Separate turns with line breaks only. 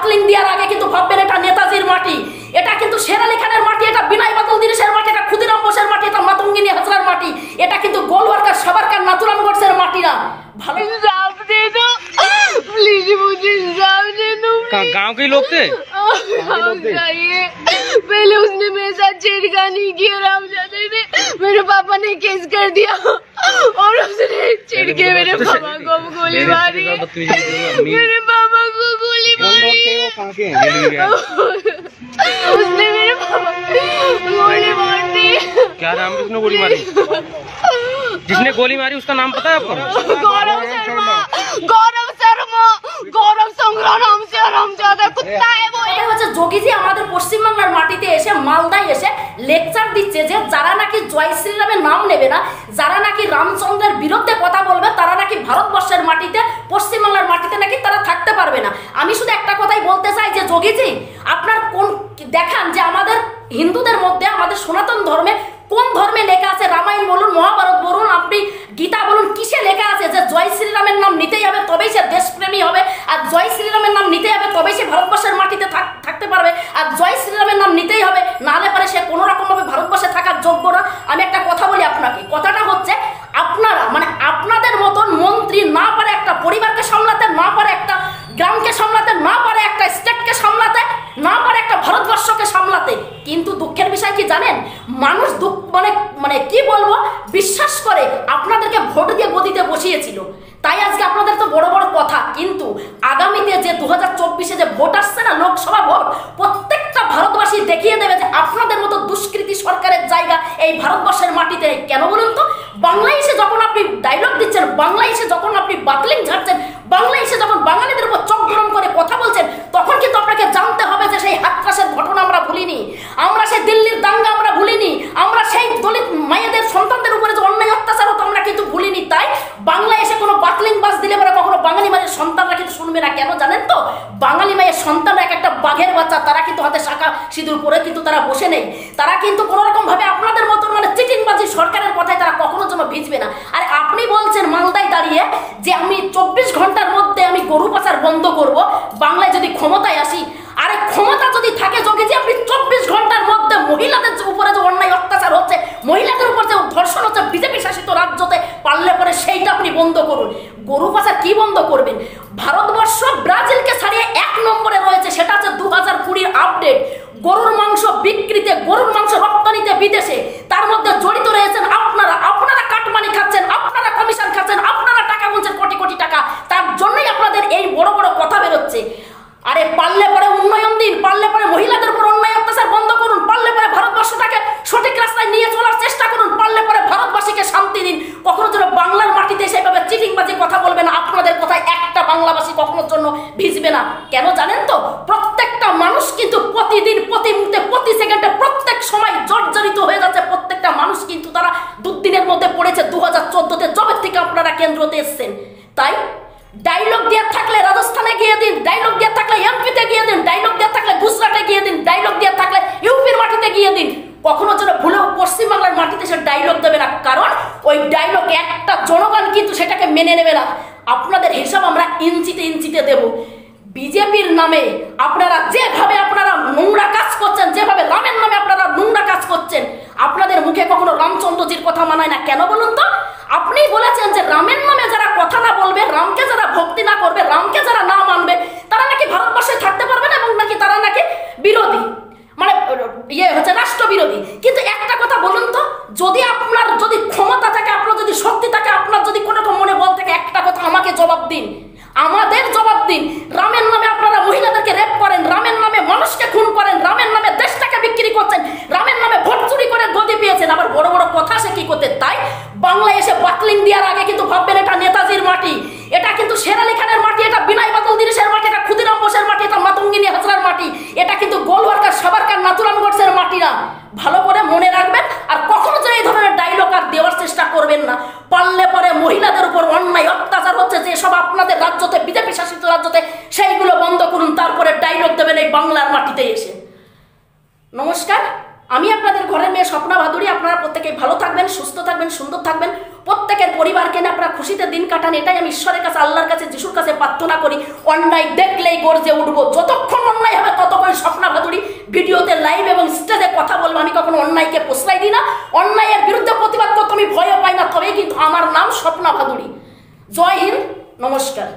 বাতলিং দেওয়ার আগে কিন্তু ভাববেন এটা নেতাজির মাটি, এটা কিন্তু শের আলী খানের মাটি, এটা বিনয় বাদল দিনেশের মাটি, এটা ক্ষুদিরাম বোসের মাটি, এটা মাতঙ্গিনী হাজরার মাটি, এটা কিন্তু গোলওয়ার্কার সাবারকার নাথুরাম গোডসের মাটি না। ভালো
प्लीज मुझे इंसाफ दे दो।
गांव के लोग थे?
पहले उसने मेरे साथ छेड़खानी की और हम जाते थे, मेरे पापा ने केस कर दिया और उसने चिढ़ के मेरे पापा को गोली मारी, मेरे पापा को गोली मारी, उसने मेरे पापा गोली मार दी।
क्या नाम है उसने गोली मारी? जिसने गोली मारी उसका नाम पता है आपको?
गौरव शर्मा, गौरव शर्मा, गौरव संग्राम नाम से आराम ज्यादा कुत्ता है वो।
এটা হচ্ছে যোগীজি আমাদের পশ্চিমবাংলার মাটিতে এসে মালদায় এসে লেকচার দিচ্ছে যে যারা নাকি জয় শ্রীরামের নাম নেবে না, যারা নাকি রামচন্দ্রের বিরুদ্ধে কথা বলবে, তারা নাকি ভারতবর্ষের মাটিতে পশ্চিমবাংলার মাটিতে নাকি তারা থাকতে পারবে না। আমি শুধু একটা কথাই বলতে চাই যে যোগীজি আপনার কোন দেখান যে আমাদের হিন্দুদের মধ্যে, আমাদের সনাতন ধর্মে কোন ধর্মে লেখা আছে, রামায়ণ বলুন, মহাভারত বলুন, আপনি গীতা বলুন, কিসে লেখা আছে যে জয় শ্রীরামের নাম নিতেই হবে তবেই সে দেশপ্রেমী হবে, আর জয় শ্রীরামের নাম নিতেই হবে তবেই সে ভারতবর্ষের মাটিতে থাকতে পারবে, আর জয় শ্রীরামের নাম নিতেই হবে, নাহলে পারে সে কোনো রকমভাবে ভারতবর্ষে থাকার যোগ্য না। আমি একটা কথা বলি আপনাকে, কথাটা হচ্ছে আপনারা মানে আপনাদের মতন মন্ত্রী না পারে একটা পরিবারকে সামলাতে, না পারে একটা গ্রামকে সামলাতে, না পারে একটা স্টেটকে সামলাতে, না পারে একটা ভারতবর্ষকে সামলাতে। কিন্তু দুঃখের বিষয় কি জানেন, মানুষ মানে কি বলবো, বিশ্বাস করে আপনাদেরকে ভোট দিয়ে গদিতে বসিয়েছিল, তাই আজকে আপনাদের তো বড় বড় কথা। কিন্তু আগামীতে যে 2024-এ যে ভোট আসছে না, লোকসভা ভোট, প্রত্যেকটা ভারতবাসী দেখিয়ে দেবে যে আপনাদের মতো দুষ্কৃতী সরকারের জায়গা এই ভারতবর্ষের মাটিতে নেই। কেন বলুন তো, বাংলায় এসে যখন আপনি ডায়লগ দিচ্ছেন, বাংলায় এসে যখন আপনি বাতলিং ঝাড়ছেন, বাংলায় এসে যখন বাঙালিদের উপর চোখ গরম করে কথা বলছেন, তখন কিন্তু আপনাকে জানতে হবে যে সেই হাতরাসের ঘটনা আমরা ভুলিনি, আমরা সেই দিল্লির দাঙ্গা আমরা ভুলিনি, আমরা সেই দলিত মায়েদের সন্তানদের উপরে যে অন্যায় অত্যাচার হতো আমরা কিন্তু ভুলিনি। তাই বাংলায় এসে কোনো বাতলিং বাস দিলে পরে কখনো বাঙালি মায়ের সন্তানরা কিন্তু শুনবে না। কেন জানেন তো, বাঙালি মায়ের সন্তানরা এক একটা বাঘের বাচ্চা, তারা কিন্তু হাতে শাখা সিঁদুর পরে কিন্তু তারা বসে নেই, তারা কিন্তু কোনো রকম ভাবে আপনাদের মতন মানে চিটিংবাজি সরকারের কথায় তারা কখনো যেন ভিজবে না। আর আপনি বলছেন মালদায় দাঁড়িয়ে যে আমি 24 ঘন্টার মধ্যে আমি গরু পাচার বন্ধ করব বাংলায় যদি ক্ষমতায় আসি। আরে ক্ষমতা যদি থাকে যোগীজি, আপনি 24 ঘন্টার মধ্যে মহিলাদের উপরে যে অন্যায় অত্যাচার হচ্ছে, মহিলাদের উপর যে ধর্ষণ হচ্ছে বিজেপি শাসিত রাজ্যতে, পারলে পরে সেইটা আপনি বন্ধ করুন। গরু পাচার কি বন্ধ করবেন? ভারতবর্ষ ব্রাজিলকে ছাড়িয়ে 1 নম্বরে রয়েছে, সেটা হচ্ছে 2020 আপডেট। গরুর মাংস বিক্রিতে, গরুর মাংস রপ্তানিতে বিদেশে, তার মধ্যে জড়িত রয়েছেন আপনারা। আপনারা কাটমানি খাচ্ছেন, আপনারা কমিশন খাচ্ছেন, আপনারা টাকা গুনছেন কোটি কোটি টাকা, তার জন্যই আপনাদের এই বড় বড় কথা বেরোচ্ছে। আরে পারলে পরে উন্নয়ন দিন, পারলে পরে মহিলাদের উপর অন্যায় অত্যাচার বন্ধ করুন, পারলে পরে ভারতবর্ষটাকে সঠিক রাস্তায় নিয়ে চলার চেষ্টা করুন, পারলে পরে ভারতবাসীকে শান্তি দিন। কখনো যেন বাংলার মাটিতে সেভাবে চিটিংবাজি কথা বলবে না, আপনাদের কথায় একটা বাংলাভাষী কখনোর জন্য ভিজবে না। কেন জানেন তো, প্রত্যেকটা মানুষ কিন্তু প্রতিদিন, প্রতি মুহূর্তে, প্রতি সেকেন্ডে, প্রত্যেক সময় জর্জরিত হয়ে যাচ্ছে। প্রত্যেকটা মানুষ কিন্তু তারা দুদিনের মধ্যে পড়েছে 2014-তে যবে থেকে আপনারা কেন্দ্রতে এসছেন। তাই ডায়লগ দেওয়ার থাকলে রাজস্থানে গিয়ে দিন, ডায়লগ দেওয়ার থাকলে এমপিতে গিয়ে দিন, ডায়লগ দেওয়ার থাকলে গুজরাটে গিয়ে দিন, ডায়লগ দেওয়ার থাকলে ইউপির মাটিতে গিয়ে দিন। কখনো যেন ভুলেও পশ্চিমবাংলার মাটিতে সে ডায়লগ দেবে না, কারণ ওই ডায়লগ একটা জনগণ কিন্তু সেটাকে মেনে নেবে না। আপনাদের হিসাব আমরা ইঞ্চিতে ইঞ্চিতে দেব। বিজেপির নামে আপনারা যেভাবে আপনারা নোংরা কাজ করছেন, যেভাবে রামের নামে আপনারা নোংরা কাজ করছেন, আপনাদের মুখে কখনো রামচন্দ্রজির কথা মানায় না। কেন বলুন তো, আপনি বলেছেন যে রামের নামে যারা কথা না বলবে, রামকে যারা ভক্তি না করবে, রামকে যারা না মানবে, তারা নাকি ভারতবর্ষে থাকতে পারবে না, এবং নাকি তারা নাকি বিরোধী, মানে হচ্ছে রাষ্ট্রবিরোধী। কিন্তু একটা কথা বলুন তো, যদি আপনার যদি ক্ষমতা থাকে, আপনার যদি শক্তি থাকে, আপনার যদি কোনো রকম মনে বল থাকে, একটা কথা আমাকে জবাব দিন, আমাদের জবাব দিন। রামের নামে আপনারা মহিলাদেরকে রেপ করেন, রামের নামে মানুষকে খুন করেন, রামের নামে দেশটাকে বিক্রি করছেন, রামের নামে ভোট চুরি করে গদি পেয়েছেন, আবার বড় বড় কথা সে কি করতে। তাই বাংলায় এসে বাতলিং দেওয়ার আগে কিন্তু ভাববেন এটা নেতাজির মাটি, এটা কিন্তু শের আলী খানের মাটি, এটা বিনয় বাদল দিনেশের মাটি, এটা ক্ষুদিরাম বোসের মাটি, এটা মাতঙ্গিনী হাজরার মাটি, এটা কিন্তু গোলওয়ার্কার সাবারকার নাথুরাম গোডসের মাটি না। ভালো করে মনে রাখবেন, আর কখনো যেন এই ধরনের ডায়লগ আর দেওয়ার চেষ্টা করবেন না। পারলে পরে মহিলাদের উপর অন্যায় অত্যাচার হচ্ছে যেসব আপনাদের রাজ্যতে, বিজেপি শাসিত রাজ্যতে, সেইগুলো বন্ধ করুন, তারপরে ডায়লগ দেবেন এই বাংলার মাটিতে এসে। নমস্কার, আমি আপনাদের ঘরের মেয়ে স্বপ্না ভাদুড়ী, আপনারা প্রত্যেকেই ভালো থাকবেন, সুস্থ থাকবেন, সুন্দর থাকবেন, প্রত্যেকের পরিবারকে নিয়ে আপনারা খুশিতে দিন কাটান, এটাই আমি ঈশ্বরের কাছে, আল্লাহর কাছে, যিশুর কাছে প্রার্থনা করি। অন্যায় দেখলেই গর্জে উঠবো, যতক্ষণ অন্যায় হবে ততক্ষণ স্বপ্না ভাদুড়ী ভিডিওতে লাইভ এবং স্টেজে কথা বলবো। আমি কখনো অন্যায়কে প্রশ্রয় দিই না, অন্যায়ের বিরুদ্ধে প্রতিবাদ করতে আমি ভয়ও পাই না, তবেই কিন্তু আমার নাম স্বপ্না ভাদুড়ী। জয় হিন্দ, নমস্কার।